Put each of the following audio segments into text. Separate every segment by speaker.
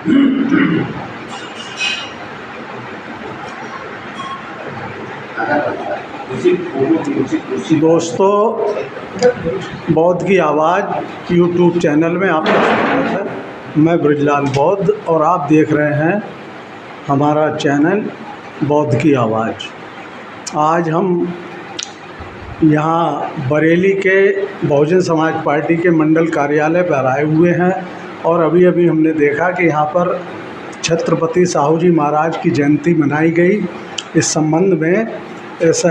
Speaker 1: दोस्तों, बौद्ध की आवाज़ यूट्यूब चैनल में आपका स्वागत है। मैं ब्रजलाल बौद्ध और आप देख रहे हैं हमारा चैनल बौद्ध की आवाज़। आज हम यहाँ बरेली के बहुजन समाज पार्टी के मंडल कार्यालय पर आए हुए हैं और अभी अभी हमने देखा कि यहाँ पर छत्रपति साहू जी महाराज की जयंती मनाई गई। इस संबंध में इस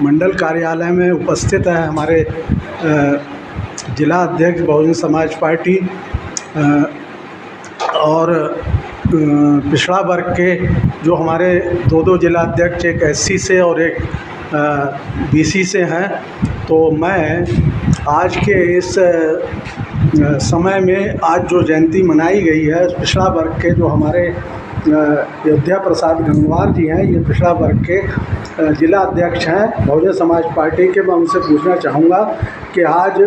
Speaker 1: मंडल कार्यालय में उपस्थित है हमारे जिला अध्यक्ष बहुजन समाज पार्टी और पिछड़ा वर्ग के जो हमारे दो जिला अध्यक्ष, एक एससी से और एक बीसी से हैं। तो मैं आज के इस समय में आज जो जयंती मनाई गई है पिछड़ा वर्ग के, जो हमारे अयोध्या प्रसाद गंगवार जी हैं, ये पिछड़ा वर्ग के जिला अध्यक्ष हैं बहुजन समाज पार्टी के। मैं उनसे पूछना चाहूँगा कि आज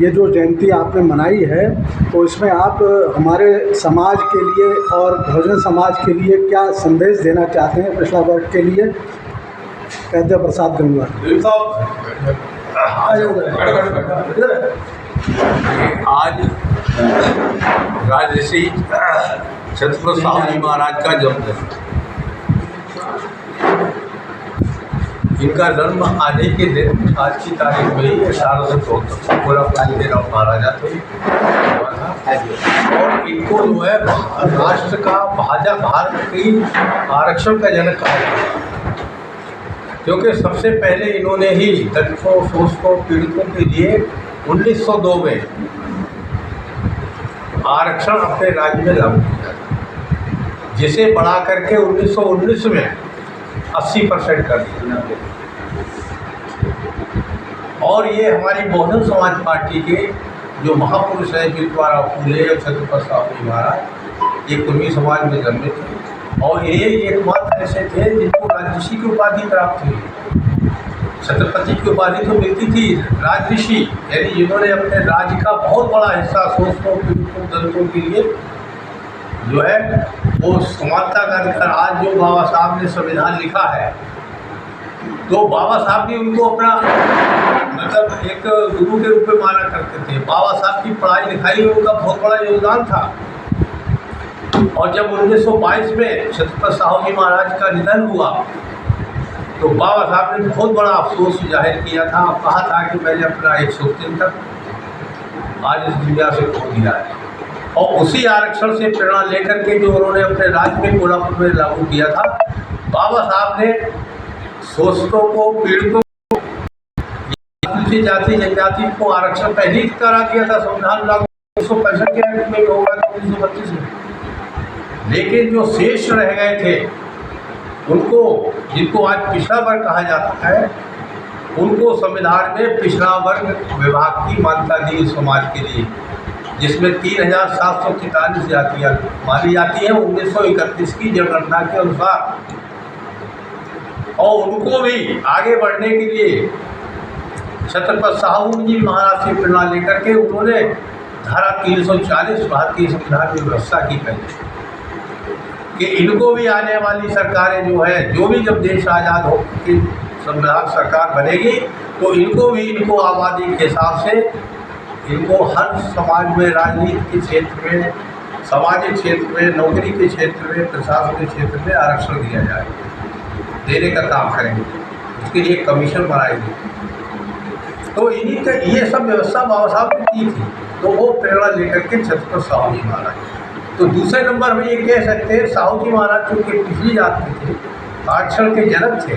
Speaker 1: ये जो जयंती आपने मनाई है तो इसमें आप हमारे समाज के लिए और बहुजन समाज के लिए क्या संदेश देना चाहते हैं पिछड़ा वर्ग के लिए? अयोध्या प्रसाद गंगवार।
Speaker 2: आज राजऋषि छत्रपति साहू जी महाराज का जन्मदिन। इनका जन्म आने के दिन आज की तारीख में ही 1874 कोलापुर महाराजा थे और इनको जो है राष्ट्र का भारत की आरक्षण का जनक कहा जाता है, क्योंकि सबसे पहले इन्होंने ही दलितों, शोषकों, पीड़ितों के लिए 1902 में आरक्षण अपने राज्य में लागू किया, जिसे बढ़ा करके 1919 में 80% कर दिया। और ये हमारी बहुजन समाज पार्टी के जो महापुरुष हैं ज्योतिबा फूले और छत्रपति साहू महाराज, ये कुर्मी समाज में जन्मे थे और ये एकमात्र ऐसे थे जिनको राजऋषि की उपाधि प्राप्त हुई। छत्रपति की उपाधि तो मिलती थी राजऋषि, यानी जिन्होंने अपने राज्य का बहुत बड़ा हिस्सा शोषकों, पीड़ितों, दलितों के लिए जो है वो समानता कर आज जो बाबा साहब ने संविधान लिखा है, तो बाबा साहब भी उनको अपना मतलब एक गुरु के रूप में माना करते थे। बाबा साहब की पढ़ाई लिखाई में उनका बहुत बड़ा योगदान था। और जब 1922 में छत्रपति साहू जी महाराज का निधन हुआ तो बाबा साहब ने बहुत बड़ा अफसोस जाहिर किया था, कहा था कि मैंने अपना एक शौकीन तक आज इस दुनिया से खो दिया है। और उसी आरक्षण से प्रेरणा लेकर के जो उन्होंने अपने राज्य में कोल्हापुर में लागू किया था, बाबा साहब ने शोषकों को, पीड़ितों को, जाति जनजाति को आरक्षण पहले ही करा दिया था। संविधान लागू 1965 के अंत में होगा 1932 में, लेकिन जो शेष रह गए थे उनको, जिनको आज पिछड़ा वर्ग कहा जाता है, उनको संविधान में पिछड़ा वर्ग विभाग की मान्यता दी समाज के लिए, जिसमें 3743 जातियाँ मानी जाती हैं 1931 की जनगणना के अनुसार। और उनको भी आगे बढ़ने के लिए छत्रपति साहू जी महाराज से प्रेरणा लेकर के उन्होंने धारा 340 भारतीय संविधान में व्यवस्था की पहले कि इनको भी आने वाली सरकारें जो है, जो भी जब देश आज़ाद हो कि संविधान सरकार बनेगी तो इनको भी, इनको आबादी के हिसाब से इनको हर समाज में, राजनीति के क्षेत्र में, सामाजिक क्षेत्र में, नौकरी के क्षेत्र में, प्रशासन के क्षेत्र में आरक्षण दिया जाए, देने का काम करेंगे। उसके लिए कमीशन बनाएंगे। तो इन्हीं का ये सब व्यवस्था बाबा साहब ने की थी, तो वो प्रेरणा लेकर के छत्रपति साहू जी महाराज। तो दूसरे नंबर में ये कह सकते हैं साहू जी महाराज चूँकि पिछली जाति के थे, आरक्षण के जनक थे,